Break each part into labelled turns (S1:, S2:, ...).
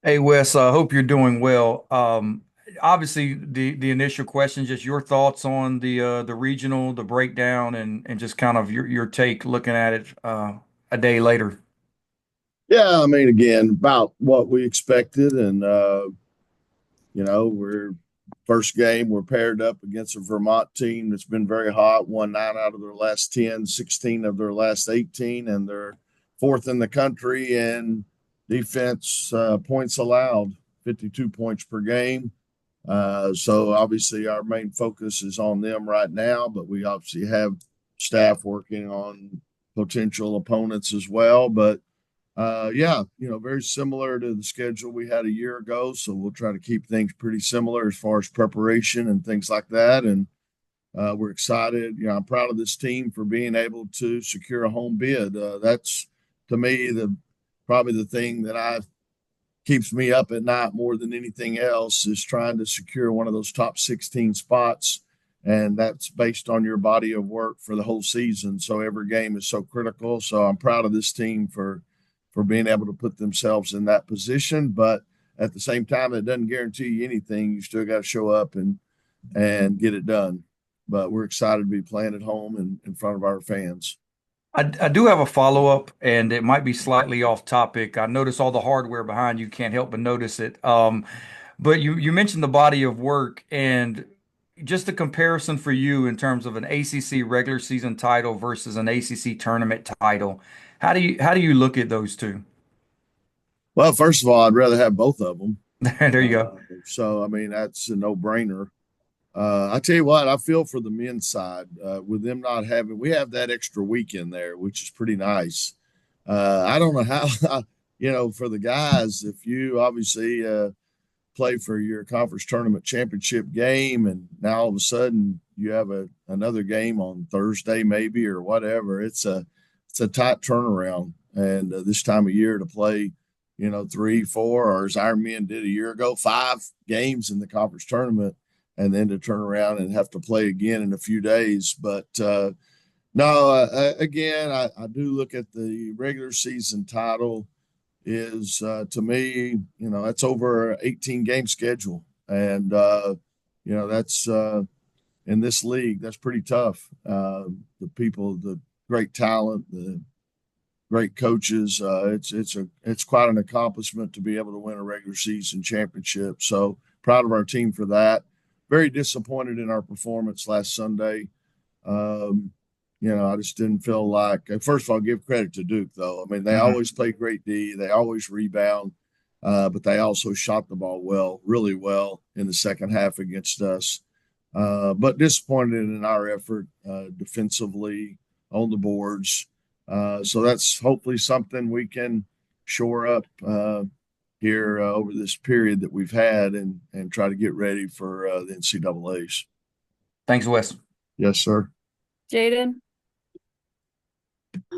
S1: Hey Wes, I hope you're doing well. Obviously, the initial question, just your thoughts on the regional, the breakdown, and just kind of your take looking at it a day later.
S2: Yeah, I mean, again, about what we expected, and we're first game we're paired up against a Vermont team that's been very hot, won 9 out of their last 10, 16 of their last 18, and they're fourth in the country in defense points allowed, 52 points per game. So obviously our main focus is on them right now, but we obviously have staff working on potential opponents as well. But yeah, very similar to the schedule we had a year ago. So we'll try to keep things pretty similar as far as preparation and things like that. And we're excited. I'm proud of this team for being able to secure a home bid. That's to me the probably the thing that I keeps me up at night more than anything else is trying to secure one of those top 16 spots. And that's based on your body of work for the whole season. So every game is so critical. So I'm proud of this team for being able to put themselves in that position. But at the same time, it doesn't guarantee you anything. You still got to show up and get it done. But we're excited to be playing at home and in front of our fans.
S1: I do have a follow-up, and it might be slightly off topic. I notice all the hardware behind you, can't help but notice it. But you mentioned the body of work and just a comparison for you in terms of an ACC regular season title versus an ACC tournament title. How do you look at those two?
S2: Well, first of all, I'd rather have both of them.
S1: There you go.
S2: So, I mean, that's a no brainer. I tell you what, I feel for the men's side with them not having, we have that extra weekend there, which is pretty nice. I don't know how, for the guys, if you obviously play for your conference tournament championship game and now all of a sudden you have another game on Thursday, maybe, or whatever, it's a tight turnaround. And this time of year to play, three, four, or as our men did a year ago, 5 games in the conference tournament and then to turn around and have to play again in a few days. But no, again, I do look at the regular season title is to me, that's over 18 game schedule. And, that's in this league, that's pretty tough. The people, the great talent, the great coaches, it's quite an accomplishment to be able to win a regular season championship. So proud of our team for that. Very disappointed in our performance last Sunday. I just didn't feel like. First of all, give credit to Duke though. I mean, they
S1: Mhm.
S2: always play great D. They always rebound, but they also shot the ball well, really well in the second half against us. But disappointed in our effort defensively on the boards. So that's hopefully something we can shore up here over this period that we've had and try to get ready for the NCAA's.
S1: Thanks, Wes.
S2: Yes, sir.
S3: Jaden?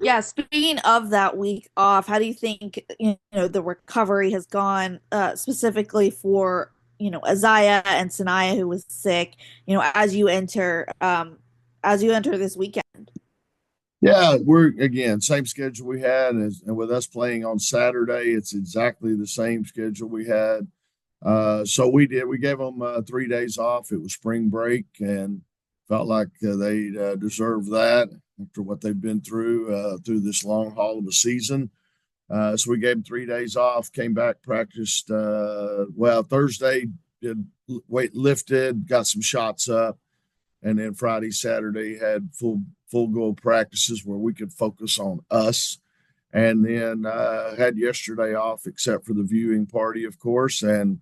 S3: Yeah, speaking of that week off, how do you think, the recovery has gone, specifically for, Isaiah and Sanaya who was sick, as you enter this weekend?
S2: Yeah, we're again same schedule we had, and with us playing on Saturday, it's exactly the same schedule we had. So we gave them 3 days off. It was spring break, and felt like they deserved that after what they've been through this long haul of a season. So we gave them 3 days off. Came back, practiced. Well, Thursday did weight lifted, got some shots up, and then Friday, Saturday had full go practices where we could focus on us. And then had yesterday off, except for the viewing party, of course. And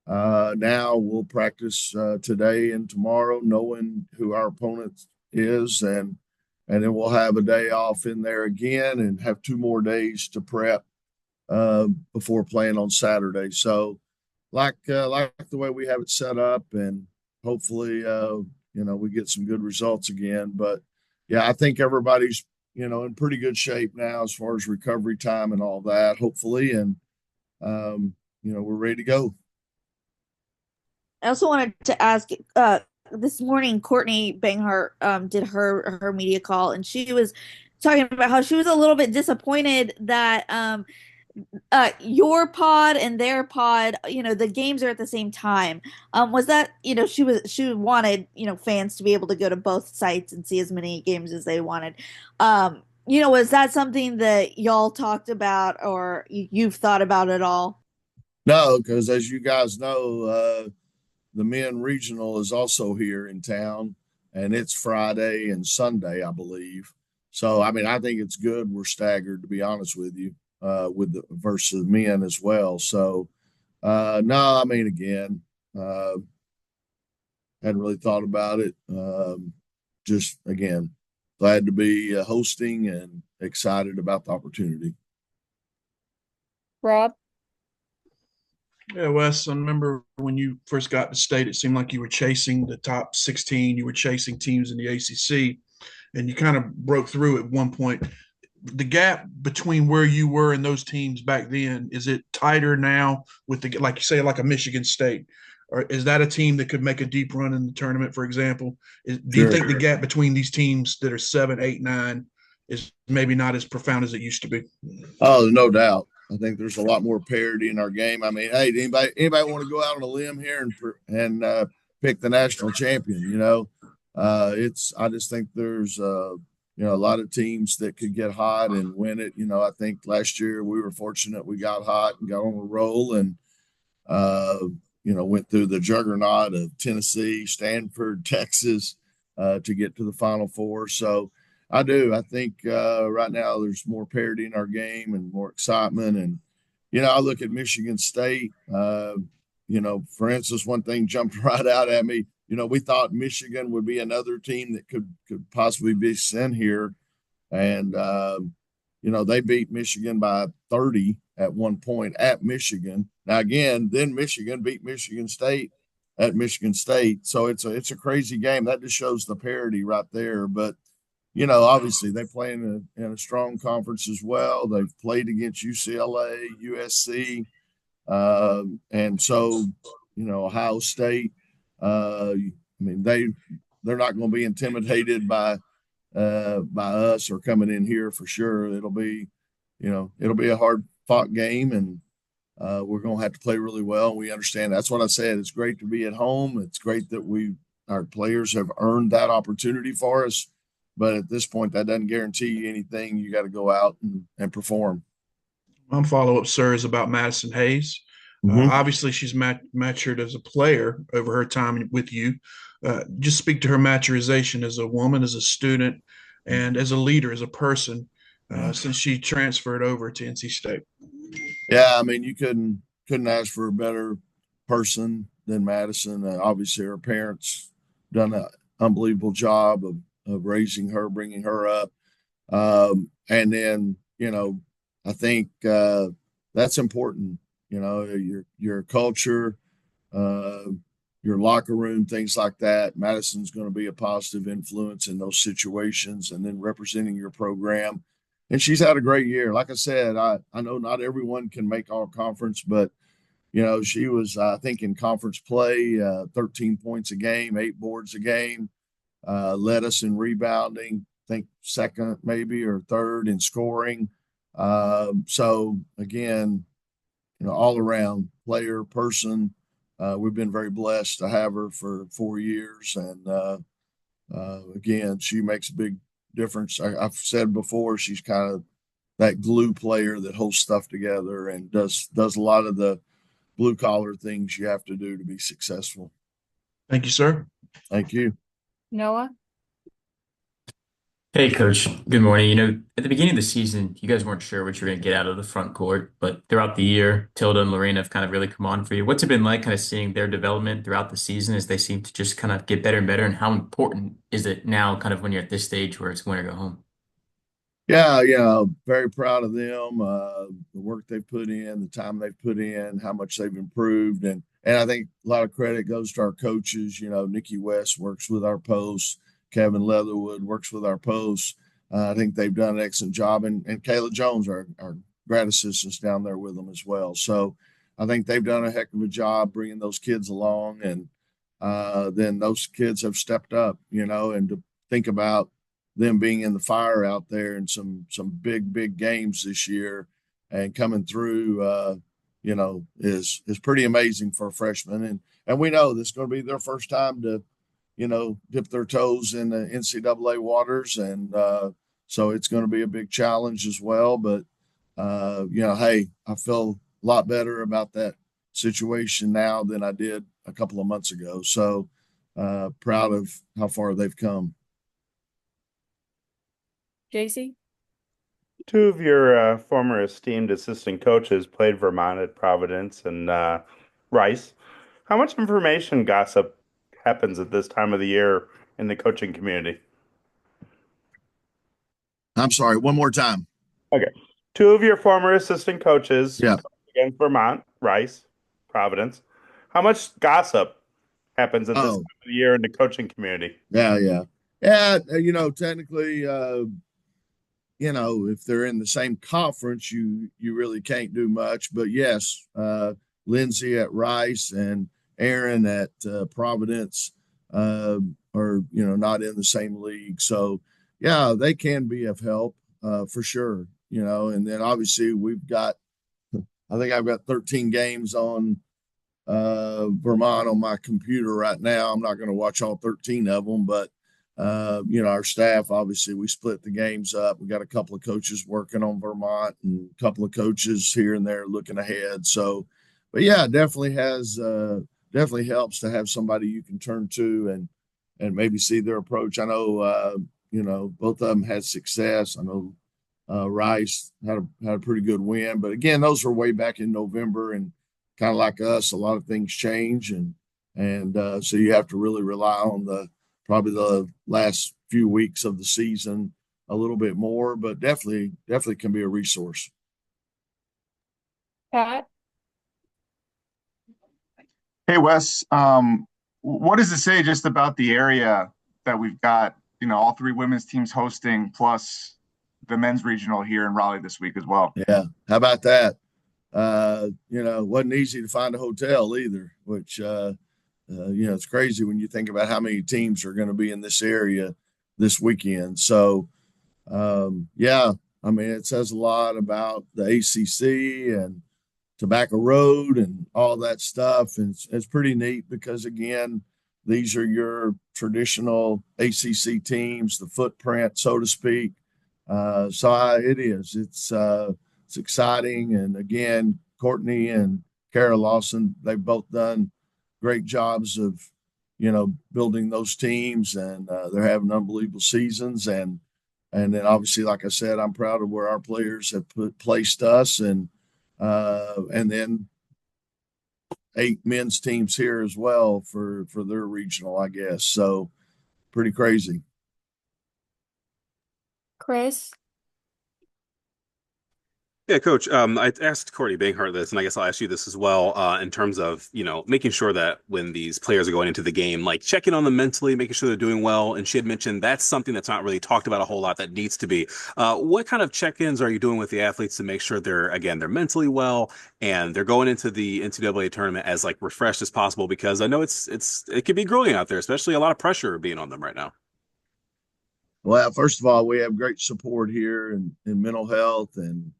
S2: now we'll practice today and tomorrow, knowing who our opponent is, and then we'll have a day off in there again, and have 2 more days to prep before playing on Saturday. So, like the way we have it set up, and hopefully, we get some good results again. But yeah, I think everybody's in pretty good shape now as far as recovery time and all that. Hopefully, and we're ready to go.
S3: I also wanted to ask, this morning, Courtney Banghart did her media call, and she was talking about how she was a little bit disappointed that your pod and their pod, the games are at the same time. Was that, she wanted, fans to be able to go to both sites and see as many games as they wanted. Was that something that y'all talked about or you've thought about at all?
S2: No, because as you guys know, the men regional is also here in town, and it's Friday and Sunday, I believe. So, I mean, I think it's good we're staggered, to be honest with you, with the versus men as well. So, no, I mean, again, hadn't really thought about it. Just again, glad to be hosting and excited about the opportunity.
S3: Rob?
S4: Yeah, Wes, I remember when you first got to state, it seemed like you were chasing the top 16. You were chasing teams in the ACC, and you kind of broke through at one point. The gap between where you were and those teams back then, is it tighter now with the, like you say, like a Michigan State? Or is that a team that could make a deep run in the tournament, for example? Do you think the gap between these teams that are 7, 8, 9 is maybe not as profound as it used to be?
S2: Oh, no doubt. I think there's a lot more parity in our game. I mean, hey, anybody want to go out on a limb here and pick the national champion? It's I just think there's a lot of teams that could get hot and win it. I think last year we were fortunate we got hot and got on a roll and went through the juggernaut of Tennessee, Stanford, Texas to get to the Final Four. So I do. I think right now there's more parity in our game and more excitement. And, I look at Michigan State. For instance, one thing jumped right out at me. We thought Michigan would be another team that could possibly be sent here. And, they beat Michigan by 30 at one point at Michigan. Now, again, then Michigan beat Michigan State at Michigan State. So it's a crazy game. That just shows the parity right there. But, obviously they play in a strong conference as well. They've played against UCLA, USC, and so Ohio State. I mean they're not going to be intimidated by us or coming in here for sure. It'll be a hard fought game, and we're going to have to play really well. We understand. That's what I said. It's great to be at home. It's great that our players have earned that opportunity for us. But at this point, that doesn't guarantee you anything. You got to go out and perform.
S4: My follow-up, sir, is about Madison Hayes. Obviously, she's matured as a player over her time with you. Just speak to her maturization as a woman, as a student, and as a leader, as a person, since she transferred over to NC State.
S2: Yeah, I mean, you couldn't ask for a better person than Madison. Obviously, her parents done an unbelievable job of raising her, bringing her up. And then, I think that's important, your culture, your locker room, things like that. Madison's going to be a positive influence in those situations and then representing your program. And she's had a great year. Like I said, I know not everyone can make all conference, but, she was, I think, in conference play, 13 points a game, 8 boards a game. Led us in rebounding, I think second maybe or third in scoring. So again, all around player, person, we've been very blessed to have her for 4 years. And again, she makes a big difference. I've said before, she's kind of that glue player that holds stuff together and does a lot of the blue collar things you have to do to be successful.
S4: Thank you, sir.
S2: Thank you.
S3: Noah?
S5: Hey, Coach. Good morning. At the beginning of the season, you guys weren't sure what you were going to get out of the front court, but throughout the year, Tilda and Lorena have kind of really come on for you. What's it been like kind of seeing their development throughout the season as they seem to just kind of get better and better? And how important is it now kind of when you're at this stage where it's win or go home?
S2: Yeah, very proud of them. The work they've put in, the time they've put in, how much they've improved. And I think a lot of credit goes to our coaches. Nikki West works with our posts. Kevin Leatherwood works with our posts. I think they've done an excellent job. And Kayla Jones, our grad assistants down there with them as well. So I think they've done a heck of a job bringing those kids along. And then those kids have stepped up, and to think about them being in the fire out there in some big games this year and coming through, is pretty amazing for a freshman. And we know this is going to be their first time to, dip their toes in the NCAA waters. And so it's going to be a big challenge as well. But, hey, I feel a lot better about that situation now than I did a couple of months ago. So proud of how far they've come.
S6: JC?
S7: Two of your former esteemed assistant coaches played Vermont at Providence and Rice. How much information gossip happens at this time of the year in the coaching community?
S2: I'm sorry, one more time.
S7: Okay. Two of your former assistant coaches
S2: Yeah.
S7: against Vermont, Rice, Providence. How much gossip happens at this time of the year in the coaching community?
S2: Yeah. Technically, if they're in the same conference, you really can't do much. But yes, Lindsay at Rice and Aaron at Providence are not in the same league. So yeah, they can be of help for sure. And then obviously I think I've got 13 games on Vermont on my computer right now. I'm not going to watch all 13 of them, but our staff, obviously we split the games up. We got a couple of coaches working on Vermont and a couple of coaches here and there looking ahead. So, but yeah, it definitely helps to have somebody you can turn to and maybe see their approach. I know, both of them had success. I know Rice had a pretty good win, but again, those were way back in November, and kind of like us, a lot of things change, and so you have to really rely on probably the last few weeks of the season a little bit more, but definitely can be a resource.
S6: Pat?
S8: Hey, Wes, what does it say just about the area that we've got, all three women's teams hosting, plus the men's regional here in Raleigh this week as well?
S2: Yeah. How about that? It wasn't easy to find a hotel either, which, it's crazy when you think about how many teams are going to be in this area this weekend. So, it says a lot about the ACC and Tobacco Road and all that stuff. And it's pretty neat because, again, these are your traditional ACC teams, the footprint, so to speak. It is. It's exciting. And again, Courtney and Kara Lawson, they've both done great jobs of, building those teams, and they're having unbelievable seasons. And then obviously, like I said, I'm proud of where our players have placed us, and then 8 men's teams here as well for their regional, I guess. So pretty crazy.
S6: Chris?
S9: Yeah, Coach. I asked Courtney Banghart this, and I guess I'll ask you this as well. In terms of making sure that when these players are going into the game, like checking on them mentally, making sure they're doing well. And she had mentioned that's something that's not really talked about a whole lot that needs to be. What kind of check-ins are you doing with the athletes to make sure they're mentally well and they're going into the NCAA tournament as refreshed as possible? Because I know it can be grueling out there, especially a lot of pressure being on them right now.
S2: Well, first of all, we have great support here in mental health and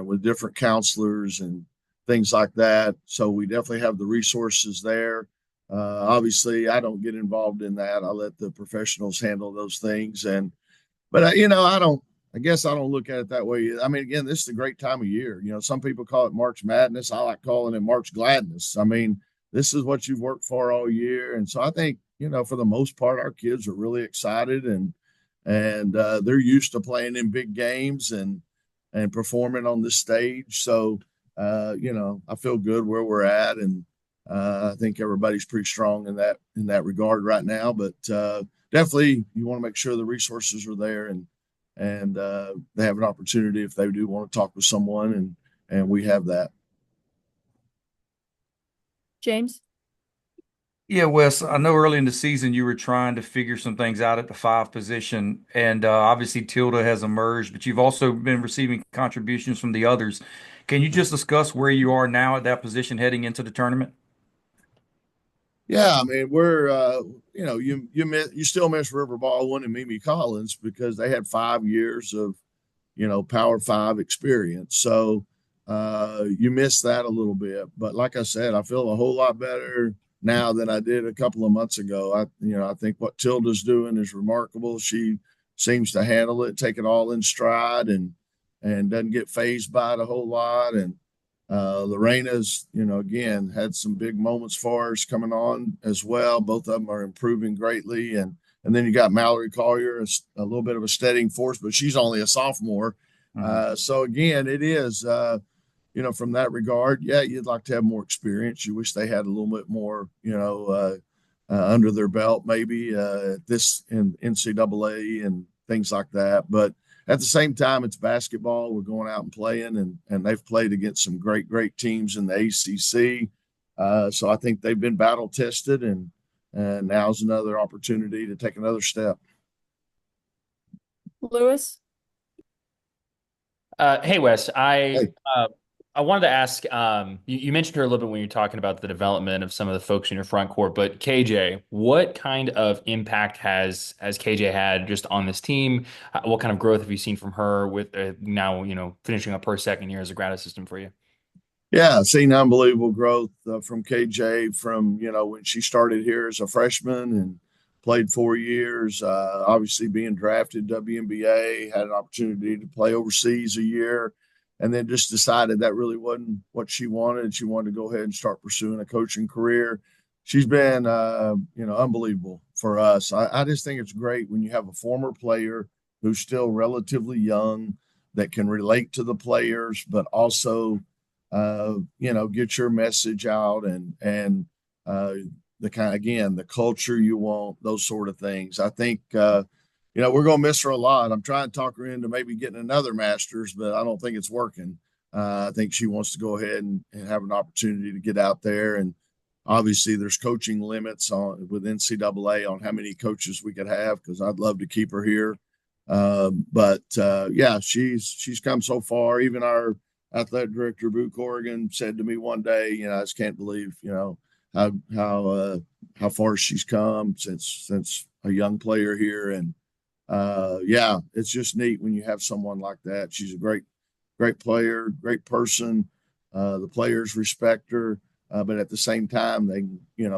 S2: with different counselors and things like that. So we definitely have the resources there. Obviously, I don't get involved in that. I let the professionals handle those things. But I guess I don't look at it that way. I mean, again, this is a great time of year. Some people call it March Madness. I like calling it March Gladness. I mean, this is what you've worked for all year. And so I think, for the most part, our kids are really excited and they're used to playing in big games and performing on this stage. So, I feel good where we're at. And I think everybody's pretty strong in that regard right now, but definitely you want to make sure the resources are there and they have an opportunity if they do want to talk with someone and we have that.
S6: James?
S1: Yeah, Wes, I know early in the season you were trying to figure some things out at the 5 position, and obviously Tilda has emerged, but you've also been receiving contributions from the others. Can you just discuss where you are now at that position heading into the tournament?
S2: Yeah, I mean, we're you still miss River Baldwin and Mimi Collins because they had 5 years of Power 5 experience. So you miss that a little bit. But like I said, I feel a whole lot better now than I did a couple of months ago. I think what Tilda's doing is remarkable. She seems to handle it, take it all in stride, and doesn't get phased by it a whole lot. And Lorena's, again, had some big moments for us coming on as well. Both of them are improving greatly. And then you got Mallory Collier, a little bit of a steadying force, but she's only a sophomore. So again, it is, from that regard, yeah, you'd like to have more experience. You wish they had a little bit more, under their belt, maybe this in NCAA and things like that. But at the same time, it's basketball. We're going out and playing, and they've played against some great, great teams in the ACC. So I think they've been battle tested, and now's another opportunity to take another step.
S6: Lewis?
S10: Hey, Wes.
S2: Hey.
S10: I wanted to ask, you mentioned her a little bit when you were talking about the development of some of the folks in your front court, but KJ, what kind of impact has KJ had just on this team? What kind of growth have you seen from her with now, finishing up her second year as a grad assistant for you?
S2: Yeah, I've seen unbelievable growth from KJ from, when she started here as a freshman and played 4 years, obviously being drafted WNBA, had an opportunity to play overseas a year, and then just decided that really wasn't what she wanted. She wanted to go ahead and start pursuing a coaching career. She's been, unbelievable for us. I just think it's great when you have a former player who's still relatively young that can relate to the players, but also, get your message out and the kind, again, the culture you want, those sort of things. I think, we're going to miss her a lot. I'm trying to talk her into maybe getting another master's, but I don't think it's working. I think she wants to go ahead and have an opportunity to get out there. And obviously there's coaching limits with NCAA on how many coaches we could have, because I'd love to keep her here. But yeah, she's come so far. Even our athletic director, Boo Corrigan, said to me one day, I just can't believe, how far she's come since a young player here. And yeah, it's just neat when you have someone like that. She's a great player, great person. The players respect her, but at the same time, they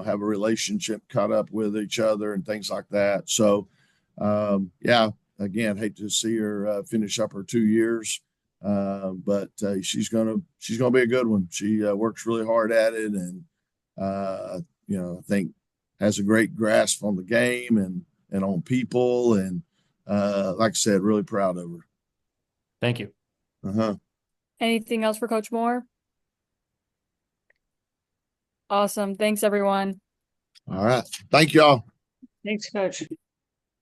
S2: have a relationship caught up with each other and things like that. So yeah, again, hate to see her finish up her 2 years, but she's gonna be a good one. She works really hard at it, and I think has a great grasp on the game and on people, and like I said, really proud of her.
S10: Thank you.
S6: Anything else for Coach Moore? Awesome. Thanks, everyone.
S2: All right. Thank y'all.
S11: Thanks, Coach.